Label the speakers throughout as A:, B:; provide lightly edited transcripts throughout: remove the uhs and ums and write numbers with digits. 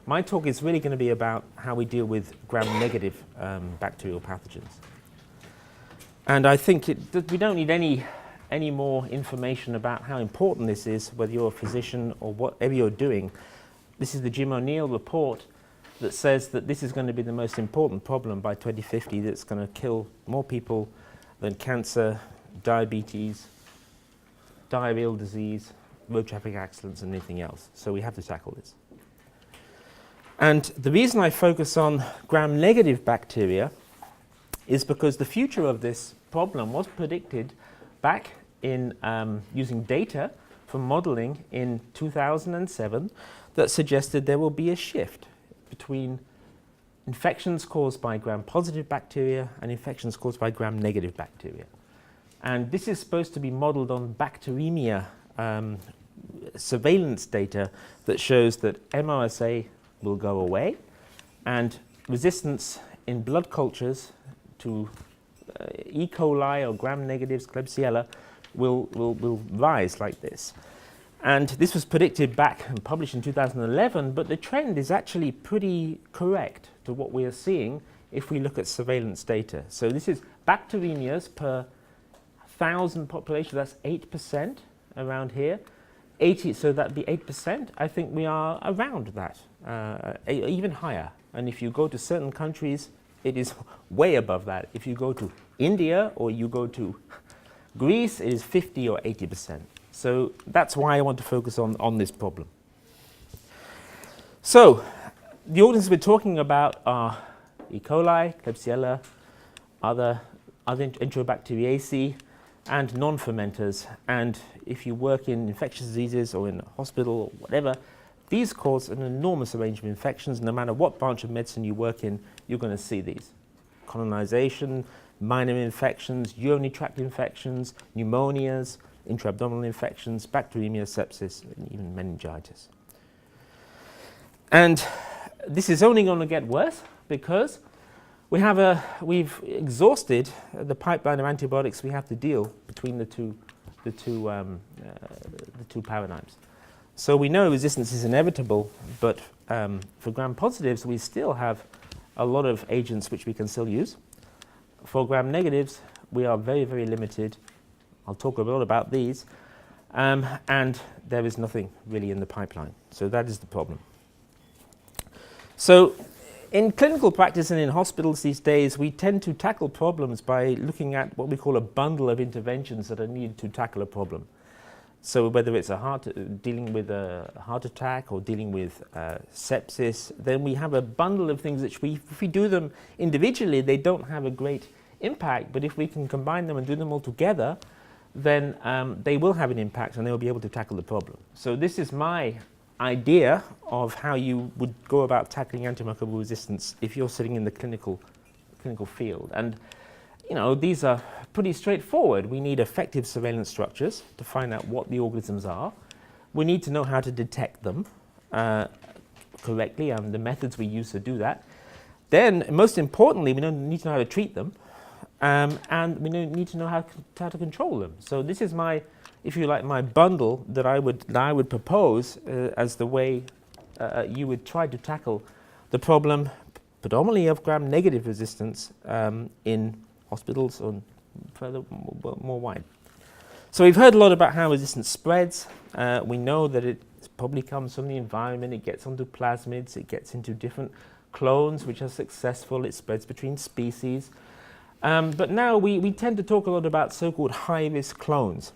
A: My talk is really going to be about how we deal with gram-negative bacterial pathogens. And I think we don't need any more information about how important this is, whether you're a physician or whatever you're doing. This is the Jim O'Neill report that says that this is going to be the most important problem by 2050 that's going to kill more people than cancer, diabetes, diarrheal disease, road traffic accidents, and anything else. So we have to tackle this. And the reason I focus on gram-negative bacteria is because the future of this problem was predicted back in using data from modeling in 2007 that suggested there will be a shift between infections caused by gram-positive bacteria and infections caused by gram-negative bacteria. And this is supposed to be modeled on bacteremia surveillance data that shows that MRSA will go away and resistance in blood cultures to E. coli or gram-negatives, Klebsiella, will rise like this. And this was predicted back and published in 2011, but the trend is actually pretty correct to what we are seeing if we look at surveillance data. So this is bacteremias per 1,000 population, that's 8% around here. 80, so that'd be 8%. I think we are around that, even higher. And if you go to certain countries, it is way above that. If you go to India or you go to Greece, it is 50 or 80%. So that's why I want to focus on this problem. So the organisms we're talking about are E. coli, Klebsiella, other Enterobacteriaceae, and non-fermenters. And if you work in infectious diseases or in a hospital or whatever, these cause an enormous range of infections. No matter what branch of medicine you work in, you're going to see these. Colonization, minor infections, urinary tract infections, pneumonias, intra-abdominal infections, bacteremia, sepsis, and even meningitis. And this is only going to get worse because we've exhausted the pipeline of antibiotics we have to deal between the two paradigms. So we know resistance is inevitable, but for gram-positives, we still have a lot of agents which we can still use. For gram-negatives, we are very, very limited. I'll talk a lot about these. And there is nothing really in the pipeline. So that is the problem. So in clinical practice and in hospitals these days, we tend to tackle problems by looking at what we call a bundle of interventions that are needed to tackle a problem. So whether it's dealing with a heart attack or dealing with sepsis, then we have a bundle of things which if we do them individually, they don't have a great impact. But if we can combine them and do them all together, then they will have an impact and they will be able to tackle the problem. So this is my idea of how you would go about tackling antimicrobial resistance if you're sitting in the clinical field. And you know, these are pretty straightforward. We need effective surveillance structures to find out what the organisms are. We need to know how to detect them correctly and the methods we use to do that. Then, most importantly, we need to know how to treat them, and we need to know how to control them. So this is my, if you like, my bundle that I would propose as the way you would try to tackle the problem, predominantly of gram-negative resistance in hospitals or further more wide. So we've heard a lot about how resistance spreads. We know that it probably comes from the environment. It gets onto plasmids. It gets into different clones which are successful. It spreads between species. But now we tend to talk a lot about so-called high-risk clones.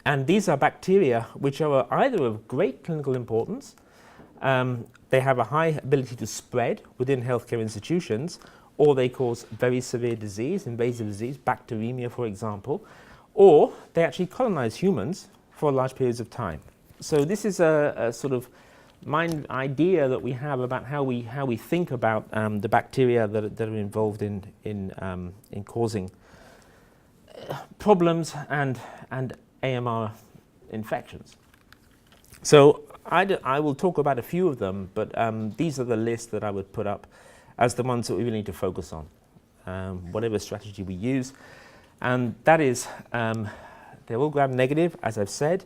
A: And these are bacteria which are either of great clinical importance, they have a high ability to spread within healthcare institutions, or they cause very severe disease, invasive disease, bacteremia, for example, or they actually colonize humans for large periods of time. So this is a sort of mind idea that we have about how we think about the bacteria that are involved in causing problems and AMR infections. So I will talk about a few of them, but these are the lists that I would put up as the ones that we really need to focus on, whatever strategy we use. And that is, they're all gram-negative, as I've said.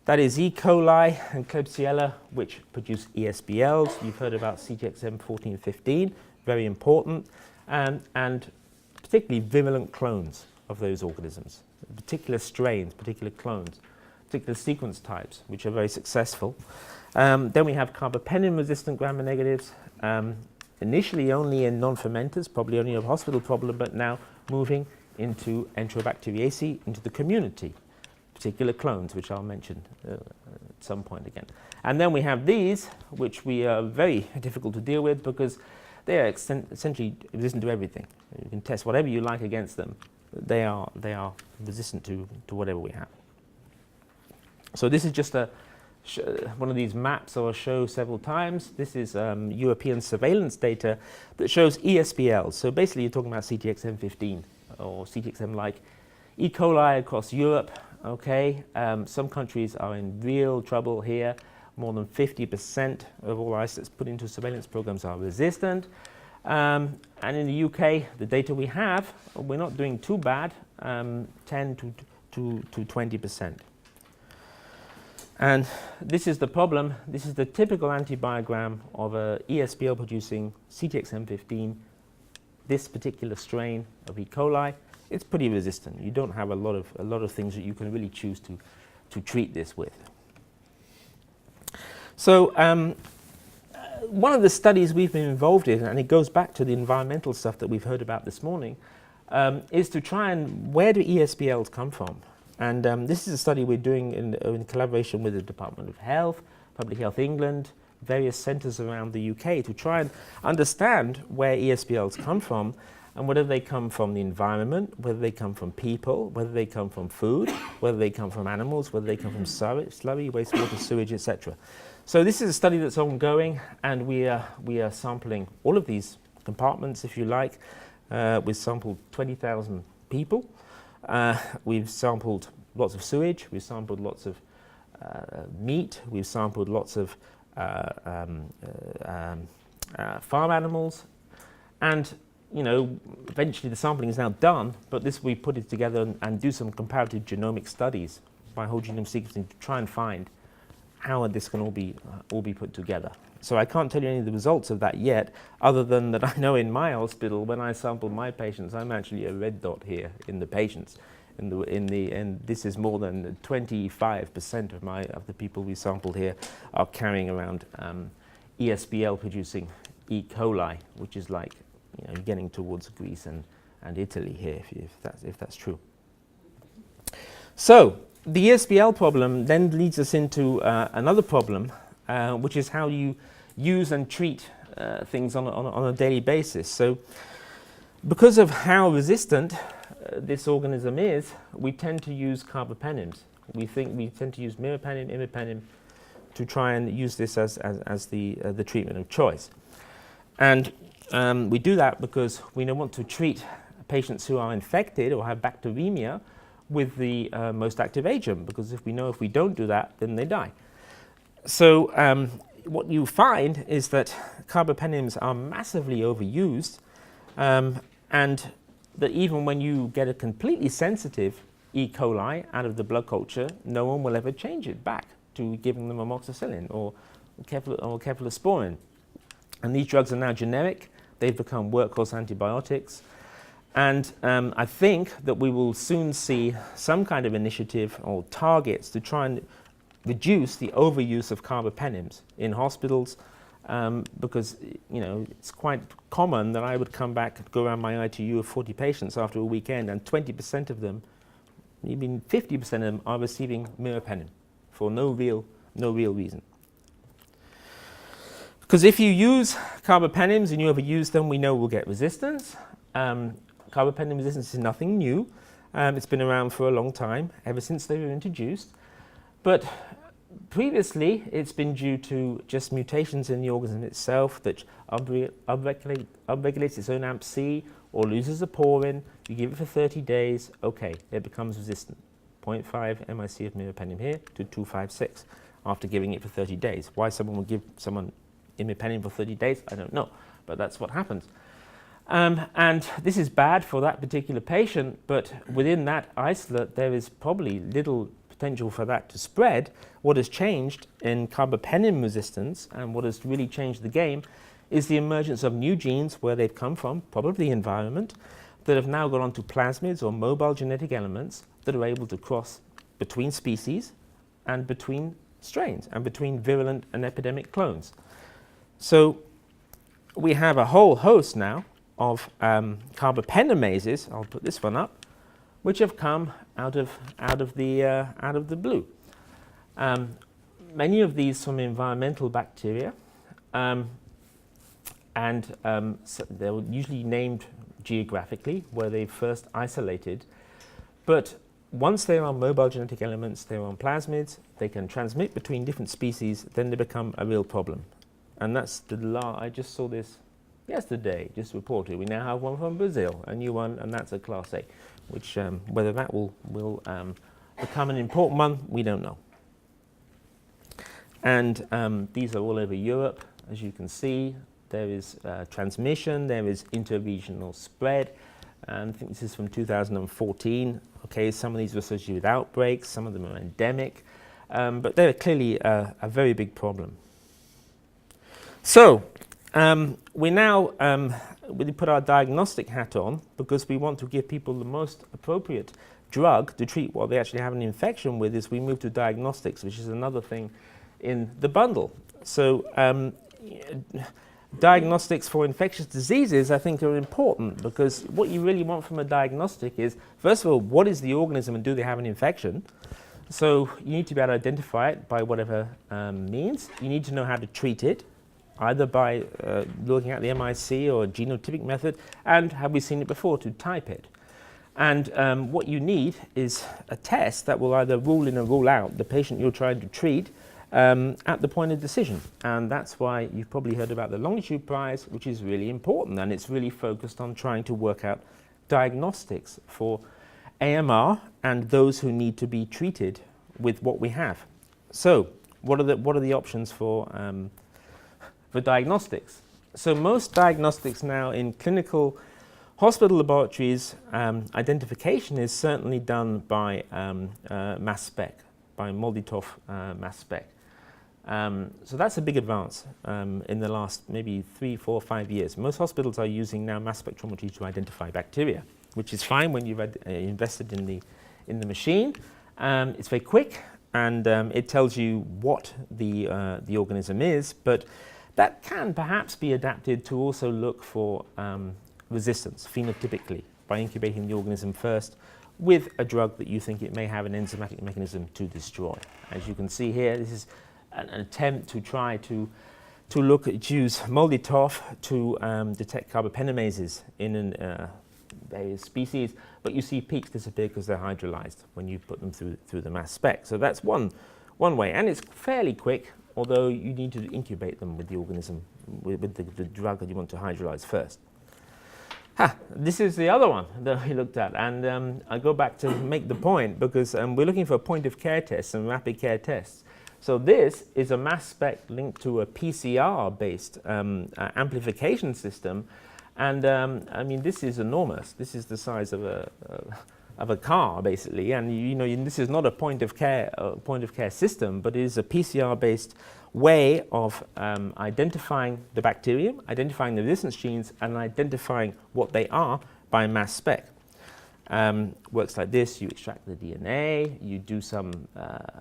A: That is E. coli and Klebsiella, which produce ESBLs. You've heard about CTXM1415, very important, and particularly virulent clones of those organisms, particular strains, particular clones, particular sequence types, which are very successful. Then we have carbapenem-resistant gram-negatives, initially only in non-fermenters, probably only a hospital problem, but now moving into Enterobacteriaceae, into the community, particular clones, which I'll mention at some point again. And then we have these, which we are very difficult to deal with because they are essentially resistant to everything. You can test whatever you like against them. They are resistant to whatever we have. So this is just one of these maps I'll show several times. This is European surveillance data that shows ESBLs. So basically you're talking about CTXM15 or CTXM-like E. coli across Europe. Okay, some countries are in real trouble here. More than 50% of all isolates put into surveillance programs are resistant. And in the UK, the data we have, we're not doing too bad, 10 to 20%. And this is the problem. This is the typical antibiogram of a ESBL producing CTXM15, this particular strain of E. coli. It's pretty resistant. You don't have a lot of things that you can really choose to treat this with. So one of the studies we've been involved in, and it goes back to the environmental stuff that we've heard about this morning, is to try and where do ESBLs come from? And this is a study we're doing in collaboration with the Department of Health, Public Health England, various centres around the UK to try and understand where ESBLs come from and whether they come from the environment, whether they come from people, whether they come from food, whether they come from animals, whether they come from slurry, wastewater, sewage, etc. So this is a study that's ongoing, and we are sampling all of these compartments, if you like. We've sampled 20,000 people. We've sampled lots of sewage. We've sampled lots of meat. We've sampled lots of farm animals, and eventually the sampling is now done, but we put it together and do some comparative genomic studies by whole genome sequencing to try and find how this can all be put together. So I can't tell you any of the results of that yet, other than that I know in my hospital, when I sample my patients, I'm actually a red dot here in the patients. And this is more than 25% of the people we sampled here are carrying around ESBL producing E. coli, which is like you're getting towards Greece and Italy here, if that's true. So the ESBL problem then leads us into another problem, which is how you use and treat things on a daily basis. So because of how resistant this organism is, we tend to use carbapenems. We tend to use meropenem, imipenem to try and use this as the treatment of choice. And we do that because we don't want to treat patients who are infected or have bacteremia with the most active agent, because if we don't do that, then they die. So what you find is that carbapenems are massively overused, and that even when you get a completely sensitive E. coli out of the blood culture, no one will ever change it back to giving them amoxicillin or cephalosporin. And these drugs are now generic. They've become workhorse antibiotics. And I think that we will soon see some kind of initiative or targets to try and reduce the overuse of carbapenems in hospitals, because it's quite common that I would come back, go around my ITU of 40 patients after a weekend, and 20% of them, even 50% of them, are receiving meropenem for no real reason. Because if you use carbapenems and you overuse them, we know we'll get resistance. Carbapenem resistance is nothing new. It's been around for a long time, ever since they were introduced. But previously, it's been due to just mutations in the organism itself that upregulates its own AMP-C or loses a porin. You give it for 30 days, okay, it becomes resistant. 0.5 MIC of meropenem here to 256 after giving it for 30 days. Why someone would give someone imipenem for 30 days, I don't know, but that's what happens. And this is bad for that particular patient, but within that isolate, there is probably little potential for that to spread, what has changed in carbapenem resistance and what has really changed the game is the emergence of new genes where they've come from, probably the environment, that have now gone onto plasmids or mobile genetic elements that are able to cross between species and between strains and between virulent and epidemic clones. So we have a whole host now of carbapenemases, I'll put this one up, which have come out of the blue. Many of these from environmental bacteria, so they're usually named geographically where they first isolated, but once they're on mobile genetic elements, they're on plasmids, they can transmit between different species, then they become a real problem. And that's I just saw this yesterday, just reported. We now have one from Brazil, a new one, and that's a Class A, which whether that will become an important one, we don't know. And these are all over Europe, as you can see. There is transmission, there is interregional spread. I think this is from 2014. Okay, some of these were associated with outbreaks, some of them are endemic, but they're clearly a very big problem. So we now we put our diagnostic hat on because we want to give people the most appropriate drug to treat what they actually have an infection with. Is we move to diagnostics, which is another thing in the bundle. So diagnostics for infectious diseases, I think, are important because what you really want from a diagnostic is, first of all, what is the organism and do they have an infection? So you need to be able to identify it by whatever means. You need to know how to treat it, either by looking at the MIC or genotypic method, and have we seen it before, to type it. And what you need is a test that will either rule in or rule out the patient you're trying to treat at the point of decision. And that's why you've probably heard about the Longitude Prize, which is really important, and it's really focused on trying to work out diagnostics for AMR and those who need to be treated with what we have. So what are the options for diagnostics? So most diagnostics now in clinical hospital laboratories, identification is certainly done by mass spec, by MALDI-TOF mass spec. So that's a big advance in the last maybe 3, 4, 5 years. Most hospitals are using now mass spectrometry to identify bacteria, which is fine when you've invested in the machine. It's very quick, and it tells you what the organism is, but that can perhaps be adapted to also look for resistance phenotypically by incubating the organism first with a drug that you think it may have an enzymatic mechanism to destroy. As you can see here, this is an attempt to try to use MALDI-TOF to detect carbapenemases in various species, but you see peaks disappear because they're hydrolyzed when you put them through the mass spec. So that's one way, and it's fairly quick, although you need to incubate them with the organism, with the drug that you want to hydrolyze first. This is the other one that we looked at, and I go back to make the point because we're looking for point-of-care tests and rapid care tests. So this is a mass spec linked to a PCR-based amplification system, and I mean, this is enormous. This is the size of a car, basically, and you know, this is not a point-of-care system, but it is a PCR-based way of identifying the bacterium, identifying the resistance genes, and identifying what they are by mass spec. Works like this: you extract the DNA, you do some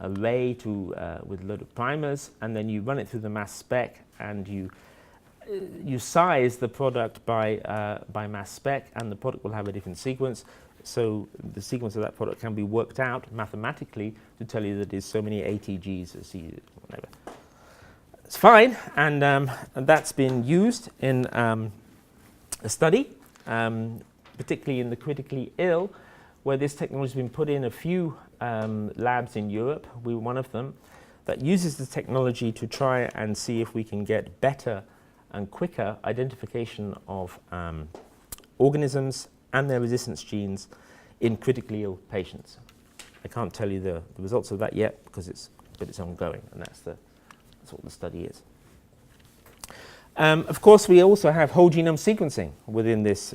A: array with a load of primers, and then you run it through the mass spec, and you size the product by mass spec, and the product will have a different sequence. So the sequence of that product can be worked out mathematically to tell you that there's so many ATGs, whatever. It's fine, and that's been used in a study, particularly in the critically ill, where this technology has been put in a few labs in Europe. We were one of them that uses the technology to try and see if we can get better and quicker identification of organisms and their resistance genes in critically ill patients. I can't tell you the results of that yet because it's ongoing, and that's what the study is. Of course, we also have whole genome sequencing within this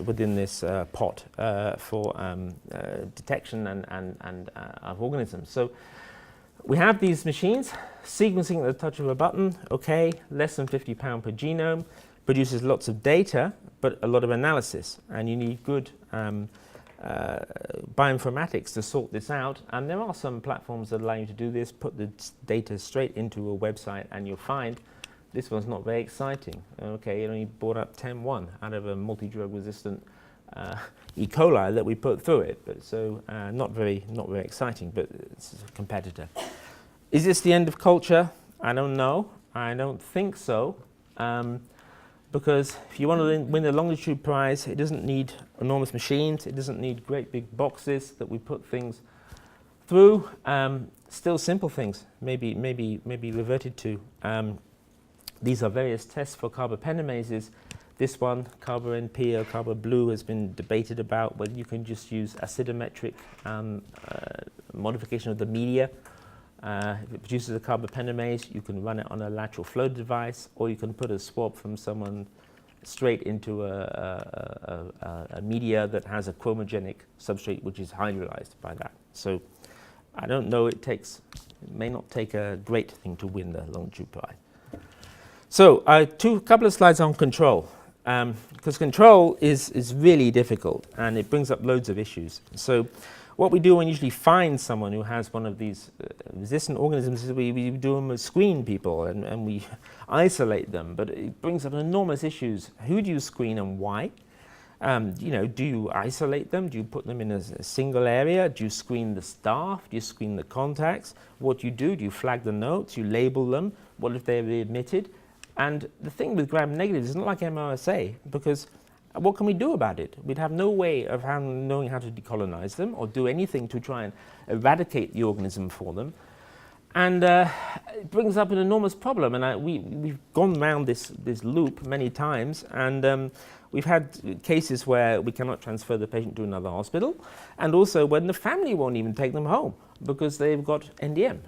A: pot for detection and of organisms. So we have these machines, sequencing at the touch of a button, okay, less than £50 per genome, produces lots of data, but a lot of analysis, and you need good bioinformatics to sort this out. And there are some platforms that allow you to do this, put the data straight into a website, and you'll find this one's not very exciting. Okay, it only brought up 10.1 out of a multi-drug resistant E. coli that we put through it, but so not very exciting, but it's a competitor. Is this the end of culture? I don't know. I don't think so, because if you want to win the Longitude Prize, it doesn't need enormous machines. It doesn't need great big boxes that we put things through. Still simple things, maybe reverted to. These are various tests for carbapenemases. This one, CarbaNP or CarbaBlue, has been debated about whether you can just use acidometric modification of the media. If it produces a carbapenemase, you can run it on a lateral flow device, or you can put a swab from someone straight into a media that has a chromogenic substrate, which is hydrolyzed by that. So I don't know, it may not take a great thing to win the Longitude Prize. So couple of slides on control, because control is really difficult and it brings up loads of issues. So what we do when we usually find someone who has one of these resistant organisms is we do them as screen people and we isolate them, but it brings up enormous issues. Who do you screen and why? Do you isolate them? Do you put them in a single area? Do you screen the staff? Do you screen the contacts? What do? Do you flag the notes? You label them? What if they're readmitted? And the thing with gram-negatives is not like MRSA, because what can we do about it? We'd have no way of knowing how to decolonize them or do anything to try and eradicate the organism for them. And it brings up an enormous problem. And we've gone around this loop many times, and we've had cases where we cannot transfer the patient to another hospital, and also when the family won't even take them home because they've got NDM.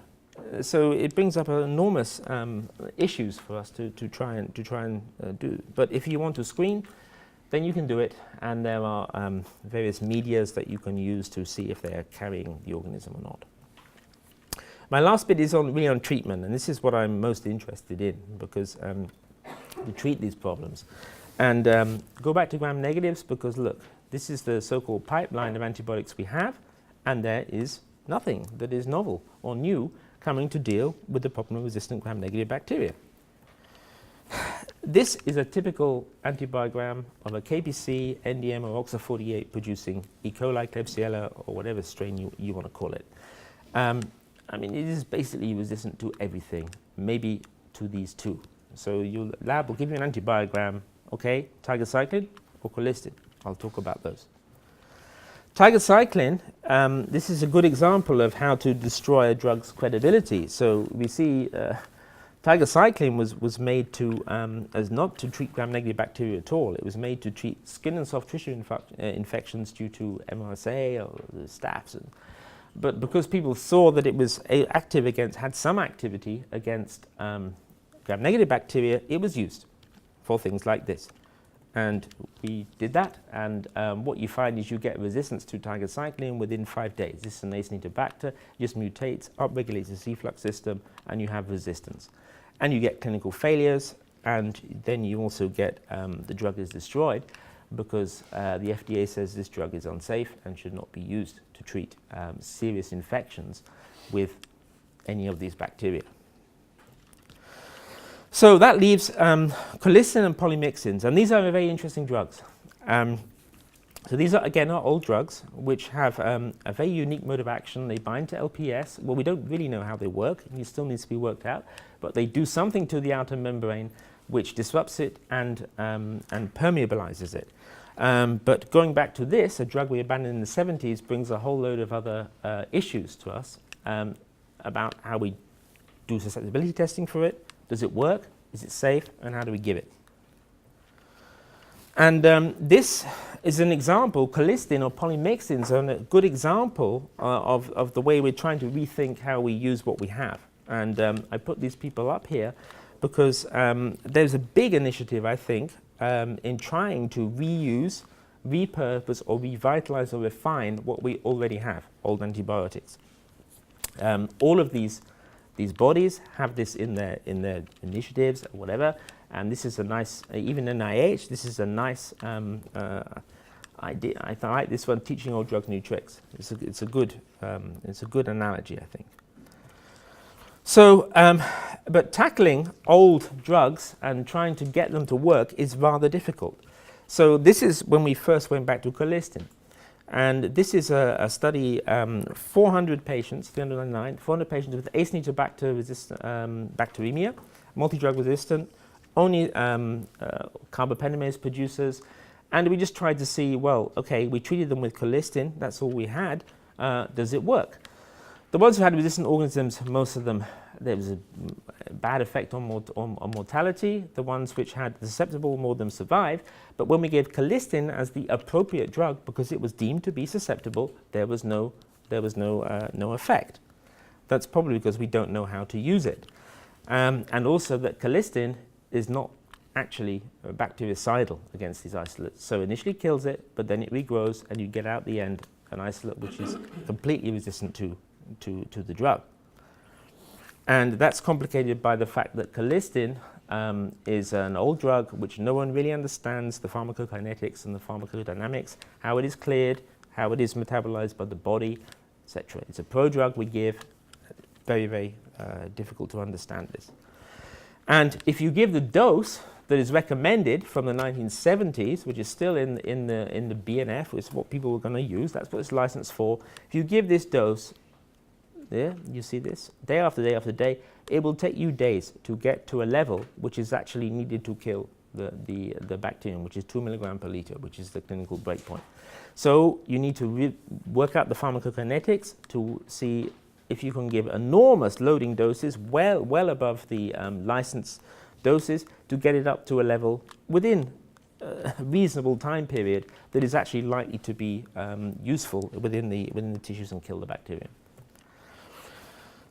A: So it brings up enormous issues for us to try and do. But if you want to screen, then you can do it, and there are various medias that you can use to see if they are carrying the organism or not. My last bit is really on treatment, and this is what I'm most interested in, because we treat these problems. And go back to gram-negatives, because look, this is the so-called pipeline of antibiotics we have, and there is nothing that is novel or new coming to deal with the problem of resistant gram-negative bacteria. This is a typical antibiogram of a KPC, NDM, or OXA48 producing E. coli, Klebsiella, or whatever strain you want to call it. It is basically resistant to everything, maybe to these two. So your lab will give you an antibiogram, okay, tigecycline or colistin. I'll talk about those. Tigecycline, this is a good example of how to destroy a drug's credibility. So we see tigecycline was made to, as not to treat gram-negative bacteria at all. It was made to treat skin and soft tissue infections due to MRSA or the staph. But because people saw that it was had some activity against gram-negative bacteria, it was used for things like this. And we did that, and what you find is you get resistance to tigecycline within 5 days. This is an Acinetobacter, just mutates, upregulates the efflux system, and you have resistance. And you get clinical failures, and then you also get the drug is destroyed because the FDA says this drug is unsafe and should not be used to treat serious infections with any of these bacteria. So that leaves colistin and polymyxins, and these are very interesting drugs. So these are, again, are old drugs which have a very unique mode of action. They bind to LPS. Well, we don't really know how they work. It still needs to be worked out. But they do something to the outer membrane which disrupts it and permeabilizes it. But going back to this, a drug we abandoned in the 70s brings a whole load of other issues to us about how we do susceptibility testing for it. Does it work? Is it safe? And how do we give it? And this is an example, colistin or polymyxins are a good example of the way we're trying to rethink how we use what we have. And I put these people up here because there's a big initiative, I think, in trying to reuse, repurpose, or revitalize or refine what we already have, old antibiotics. All of these bodies have this in their initiatives or whatever, and this is a nice, even NIH, this is a nice idea. I like this one, teaching old drugs new tricks. It's a good analogy, I think. So, but tackling old drugs and trying to get them to work is rather difficult. So this is when we first went back to colistin. And this is a study, 400 patients, 309, 400 patients with Acinetobacter bacteremia, multi-drug resistant, only Carbapenemase producers. And we just tried to see, well, okay, we treated them with colistin, that's all we had, does it work? The ones who had resistant organisms, most of them, there was a bad effect on mortality. The ones which had susceptible, more of them survived. But when we gave colistin as the appropriate drug, because it was deemed to be susceptible, there was no effect. That's probably because we don't know how to use it. And also that colistin is not actually bactericidal against these isolates. So initially kills it, but then it regrows, and you get out the end an isolate which is completely resistant to the drug. And that's complicated by the fact that colistin is an old drug which no one really understands the pharmacokinetics and the pharmacodynamics, how it is cleared, how it is metabolized by the body, etc. It's a prodrug we give. Very, very difficult to understand this. And if you give the dose that is recommended from the 1970s, which is still in the BNF, which is what people were going to use, that's what it's licensed for. If you give this dose, there, you see this, day after day after day, it will take you days to get to a level which is actually needed to kill the bacterium, which is 2 milligram per liter, which is the clinical breakpoint. So you need to work out the pharmacokinetics to see if you can give enormous loading doses, well above the licensed doses, to get it up to a level within a reasonable time period that is actually likely to be useful within the tissues and kill the bacterium.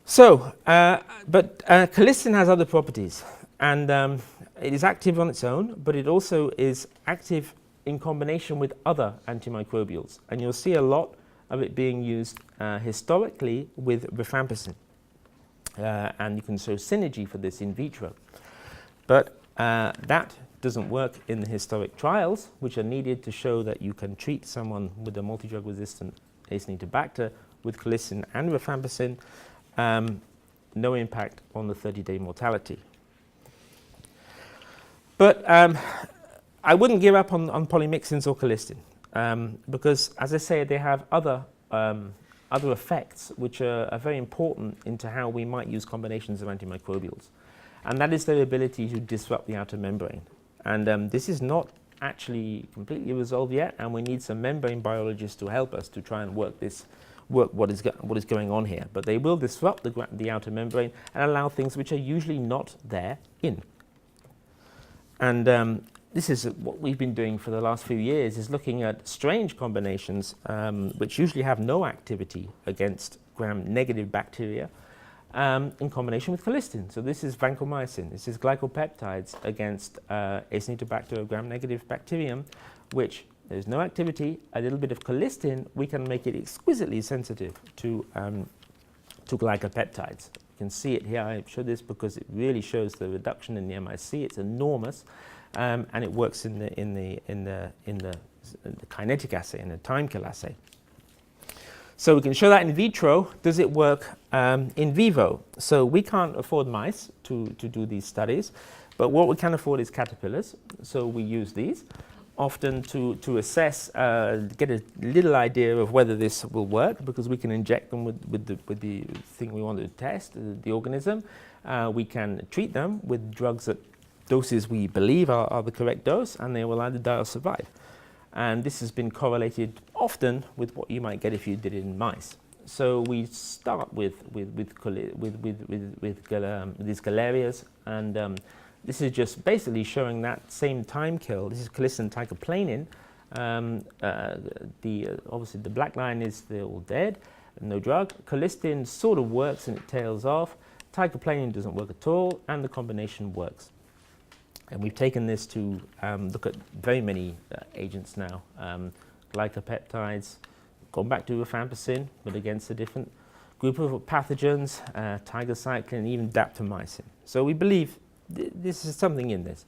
A: So, but colistin has other properties, and it is active on its own, but it also is active in combination with other antimicrobials, and you'll see a lot of it being used historically with rifampicin, and you can show synergy for this in vitro. But that doesn't work in the historic trials, which are needed to show that you can treat someone with a multi-drug resistant Acinetobacter with colistin and rifampicin. No impact on the 30-day mortality. But I wouldn't give up on polymyxins or colistin, because, as I say, they have other effects which are very important into how we might use combinations of antimicrobials. And that is their ability to disrupt the outer membrane. And this is not actually completely resolved yet, and we need some membrane biologists to help us to try and work what is going on here. But they will disrupt the outer membrane and allow things which are usually not there in. And this is what we've been doing for the last few years, is looking at strange combinations which usually have no activity against gram-negative bacteria in combination with colistin. So this is vancomycin. This is glycopeptides against Acinetobacter gram-negative bacterium, which there's no activity. A little bit of colistin, we can make it exquisitely sensitive to glycopeptides. You can see it here. I show this because it really shows the reduction in the MIC. It's enormous, and it works in the kinetic assay, in the time kill assay. So we can show that in vitro. Does it work in vivo? So we can't afford mice to do these studies, but what we can afford is caterpillars. So we use these often to assess, get a little idea of whether this will work, because we can inject them with the thing we want to test, the organism. We can treat them with drugs at doses we believe are the correct dose, and they will either die or survive. And this has been correlated often with what you might get if you did it in mice. So we start with these galerias, and this is just basically showing that same time kill. This is colistin teicoplanin. Obviously the black line is they're all dead, no drug. Colistin sort of works and it tails off. Teicoplanin doesn't work at all, and the combination works. And we've taken this to look at very many agents now. Glycopeptides, gone back to rifampicin, but against a different group of pathogens, tigecycline, even daptomycin. So we believe this is something in this.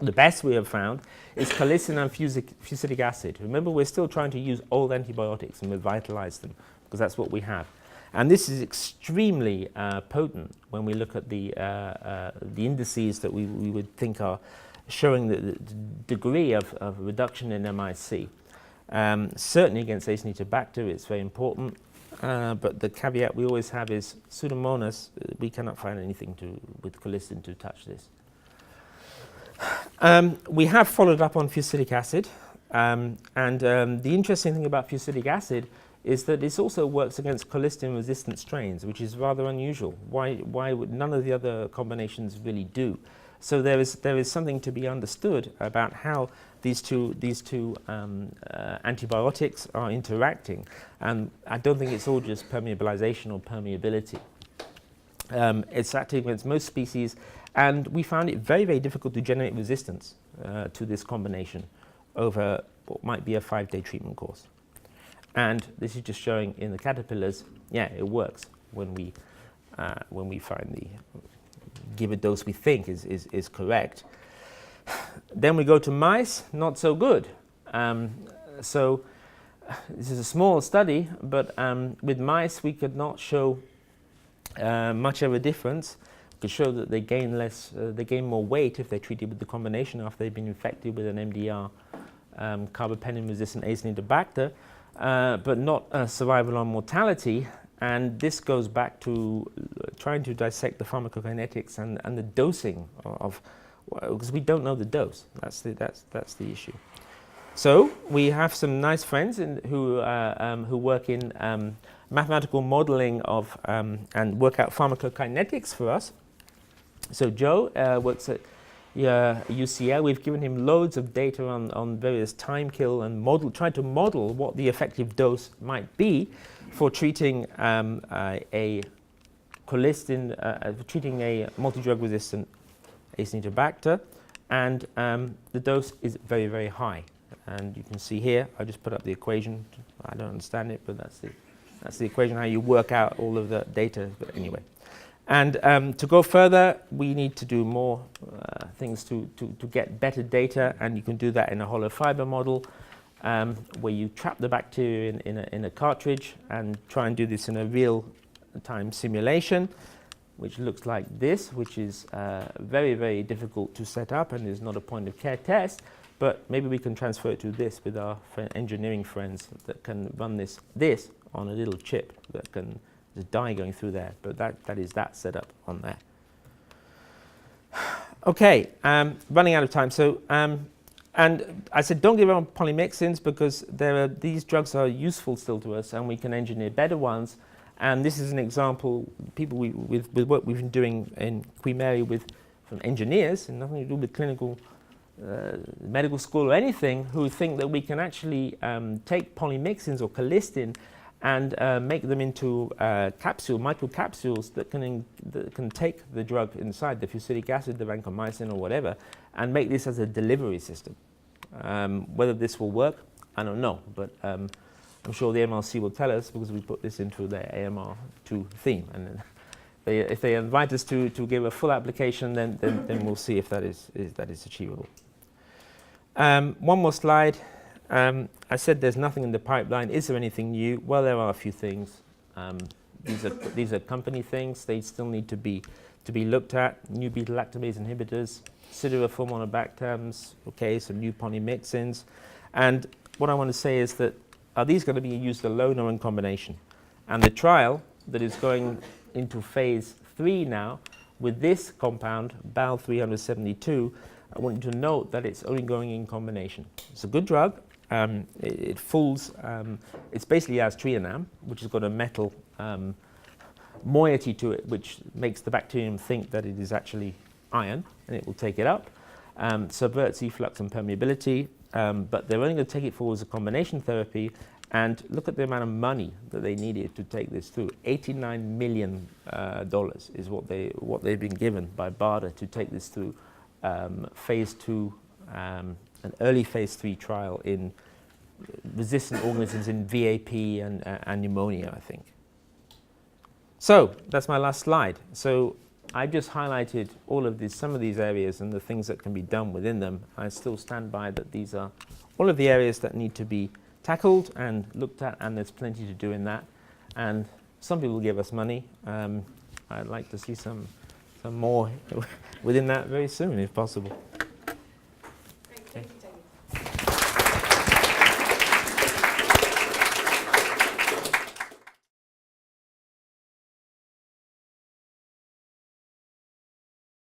A: The best we have found is colistin and fusidic acid. Remember, we're still trying to use old antibiotics and revitalize them because that's what we have. And this is extremely potent when we look at the indices that we would think are showing the degree of reduction in MIC. Certainly against Acinetobacter, it's very important. But the caveat we always have is Pseudomonas, we cannot find anything with colistin to touch this. We have followed up on fusidic acid, and the interesting thing about fusidic acid is that this also works against colistin-resistant strains, which is rather unusual. Why would none of the other combinations really do? So there is something to be understood about how these two antibiotics are interacting, and I don't think it's all just permeabilization or permeability. It's active against most species, and we found it very, very difficult to generate resistance to this combination over what might be a 5-day treatment course. And this is just showing in the caterpillars, yeah, it works when we give a dose we think is correct. Then we go to mice, not so good. So this is a small study, but with mice we could not show much of a difference. We could show that they gain more weight if they're treated with the combination after they've been infected with an MDR carbapenem-resistant Acinetobacter, but not survival on mortality. And this goes back to trying to dissect the pharmacokinetics and the dosing of, because we don't know the dose. That's the issue. So we have some nice friends who work in mathematical modeling of and work out pharmacokinetics for us. So Joe works at UCL. We've given him loads of data on various time kill and tried to model what the effective dose might be for treating a colistin, treating a multi-drug resistant Acinetobacter, and the dose is very, very high. And you can see here, I just put up the equation. I don't understand it, but that's the equation, how you work out all of the data. But anyway. And to go further, we need to do more things to get better data, and you can do that in a hollow fiber model where you trap the bacteria in a cartridge and try and do this in a real-time simulation, which looks like this, which is very, very difficult to set up and is not a point-of-care test, but maybe we can transfer it to this with our engineering friends that can run this on a little chip that can there's a dye going through there, but that is that setup on there. Okay, running out of time. So, and I said don't give up on polymyxins because these drugs are useful still to us, and we can engineer better ones. And this is an example. People with what we've been doing in Queen Mary from engineers, and nothing to do with clinical medical school or anything, who think that we can actually take polymyxins or colistin and make them into microcapsules that can take the drug inside, the fusidic acid, the vancomycin, or whatever, and make this as a delivery system. Whether this will work, I don't know, but I'm sure the MLC will tell us because we put this into their AMR 2 theme. And if they invite us to give a full application, then we'll see if that is achievable. One more slide. I said there's nothing in the pipeline. Is there anything new? Well, there are a few things. These are company things. They still need to be looked at. New beta-lactamase inhibitors, siderophilmonobactams, okay, some new polymyxins. And what I want to say is that are these going to be used alone or in combination? And the trial that is going into phase 3 now with this compound, BAL 372, I want you to note that it's only going in combination. It's a good drug. It fools, it's basically as trienam, which has got a metal moiety to it, which makes the bacterium think that it is actually iron, and it will take it up. Subverts efflux and permeability, but they're only going to take it forward as a combination therapy. And look at the amount of money that they needed to take this through. $89 million is what they've been given by BARDA to take this through phase 2, an early phase 3 trial in resistant organisms in VAP and pneumonia, I think. So that's my last slide. So I've just highlighted all of these, some of these areas and the things that can be done within them. I still stand by that these are all of the areas that need to be tackled and looked at, and there's plenty to do in that. And some people give us money. I'd like to see some more within that very soon, if possible.